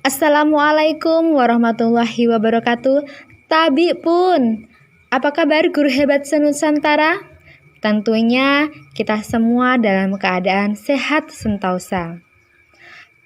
Assalamualaikum warahmatullahi wabarakatuh. Tabi pun, apa kabar guru hebat senusantara? Tentunya kita semua dalam keadaan sehat sentausa.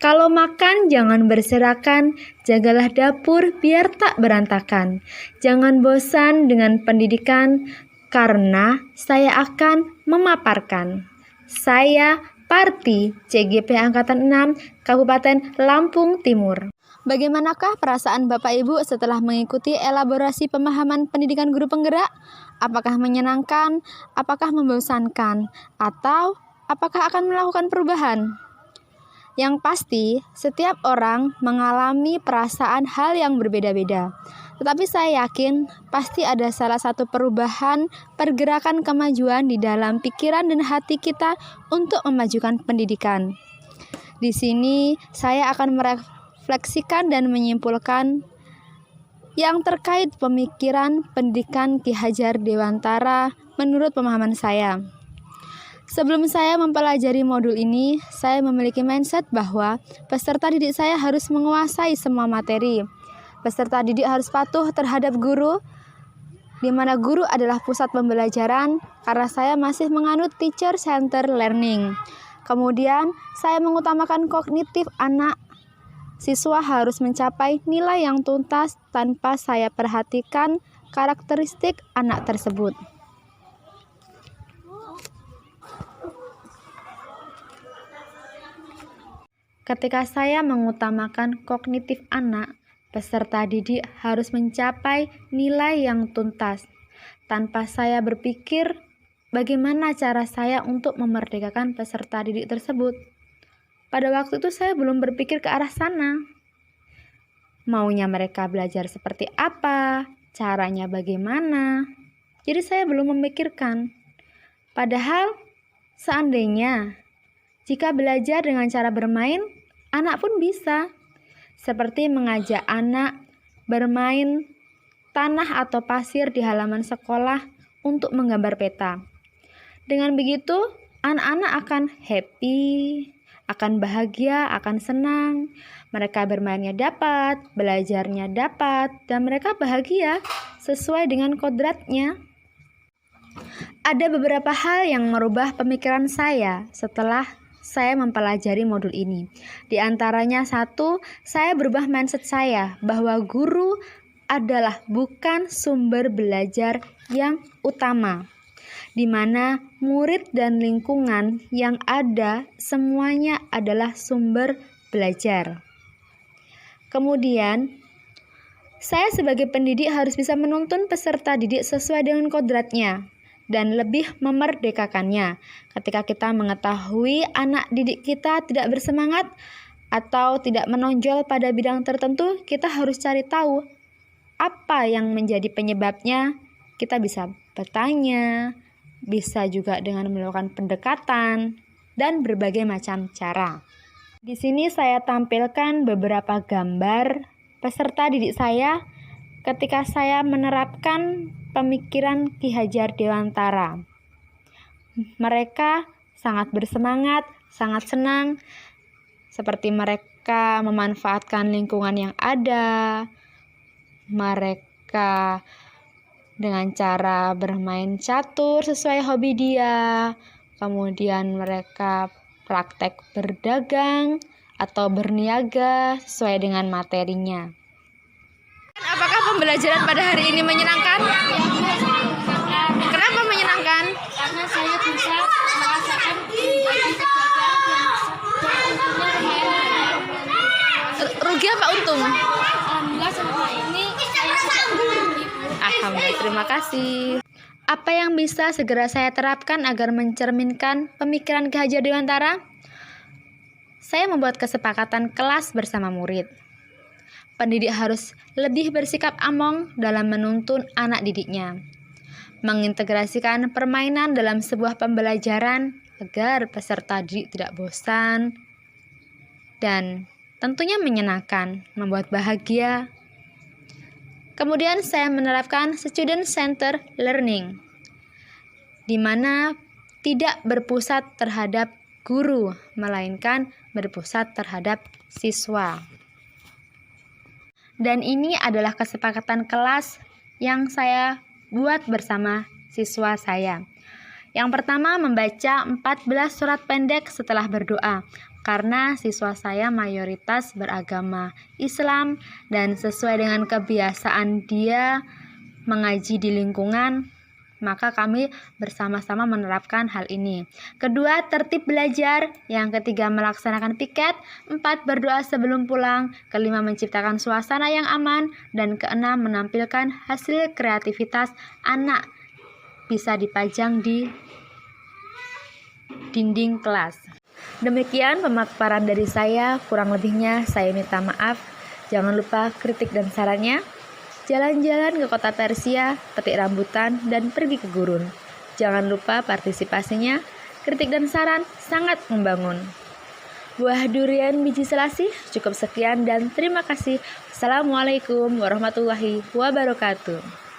Kalau makan jangan berserakan, jagalah dapur biar tak berantakan. Jangan bosan dengan pendidikan, karena saya akan memaparkan. Saya Parti, CGP Angkatan 6, Kabupaten Lampung Timur. Bagaimanakah perasaan Bapak Ibu setelah mengikuti elaborasi pemahaman pendidikan guru penggerak? Apakah menyenangkan, apakah membosankan, atau apakah akan melakukan perubahan? Yang pasti, setiap orang mengalami perasaan hal yang berbeda-beda. Tetapi saya yakin pasti ada salah satu perubahan, pergerakan kemajuan di dalam pikiran dan hati kita untuk memajukan pendidikan. Di sini saya akan merefleksikan dan menyimpulkan yang terkait pemikiran pendidikan Ki Hajar Dewantara menurut pemahaman saya. Sebelum saya mempelajari modul ini, saya memiliki mindset bahwa peserta didik saya harus menguasai semua materi. Peserta didik harus patuh terhadap guru, di mana guru adalah pusat pembelajaran, karena saya masih menganut teacher center learning. Kemudian, saya mengutamakan kognitif anak. Siswa harus mencapai nilai yang tuntas tanpa saya perhatikan karakteristik anak tersebut. Ketika saya mengutamakan kognitif anak, peserta didik harus mencapai nilai yang tuntas, tanpa saya berpikir bagaimana cara saya untuk memerdekakan peserta didik tersebut. Pada waktu itu saya belum berpikir ke arah sana. Maunya mereka belajar seperti apa, caranya bagaimana. Jadi saya belum memikirkan. Padahal seandainya jika belajar dengan cara bermain, anak pun bisa, seperti mengajak anak bermain tanah atau pasir di halaman sekolah untuk menggambar peta. Dengan begitu, anak-anak akan happy, akan bahagia, akan senang. Mereka bermainnya dapat, belajarnya dapat, dan mereka bahagia sesuai dengan kodratnya. Ada beberapa hal yang merubah pemikiran saya setelah saya mempelajari modul ini. Di antaranya satu, saya berubah mindset saya bahwa guru adalah bukan sumber belajar yang utama, di mana murid dan lingkungan yang ada semuanya adalah sumber belajar. Kemudian, saya sebagai pendidik harus bisa menuntun peserta didik sesuai dengan kodratnya dan lebih memerdekakannya. Ketika kita mengetahui anak didik kita tidak bersemangat atau tidak menonjol pada bidang tertentu, kita harus cari tahu apa yang menjadi penyebabnya. Kita bisa bertanya, bisa juga dengan melakukan pendekatan, dan berbagai macam cara. Di sini saya tampilkan beberapa gambar peserta didik saya ketika saya menerapkan pemikiran Ki Hajar Dewantara. Mereka sangat bersemangat, sangat senang, seperti mereka memanfaatkan lingkungan yang ada. Mereka dengan cara bermain catur sesuai hobi dia. Kemudian mereka praktek berdagang atau berniaga sesuai dengan materinya. Apakah pembelajaran pada hari ini menyenangkan? Kenapa menyenangkan? Karena saya bisa merasakan menjadi Rugi apa untung? alhamdulillah selama ini saya sudah menjadi. Alhamdulillah, terima kasih. Apa yang bisa segera saya terapkan agar mencerminkan pemikiran Ki Hajar Dewantara? Saya membuat kesepakatan kelas bersama murid. Pendidik harus lebih bersikap among dalam menuntun anak didiknya. Mengintegrasikan permainan dalam sebuah pembelajaran agar peserta didik tidak bosan dan tentunya menyenangkan, membuat bahagia. Kemudian saya menerapkan student center learning, di mana tidak berpusat terhadap guru, melainkan berpusat terhadap siswa. Dan ini adalah kesepakatan kelas yang saya buat bersama siswa saya. Yang pertama, membaca 14 surat pendek setelah berdoa. Karena siswa saya mayoritas beragama Islam dan sesuai dengan kebiasaan dia mengaji di lingkungan, maka kami bersama-sama menerapkan hal ini. Kedua, tertib belajar. Yang ketiga, melaksanakan piket. 4, berdoa sebelum pulang. Kelima, menciptakan suasana yang aman. Dan keenam, menampilkan hasil kreativitas anak bisa dipajang di dinding kelas. Demikian pemaparan dari saya, kurang lebihnya saya minta maaf. Jangan lupa kritik dan sarannya. Jalan-jalan ke kota Persia, petik rambutan, dan pergi ke gurun. Jangan lupa partisipasinya, kritik dan saran sangat membangun. Buah durian biji selasih, cukup sekian dan terima kasih. Assalamualaikum warahmatullahi wabarakatuh.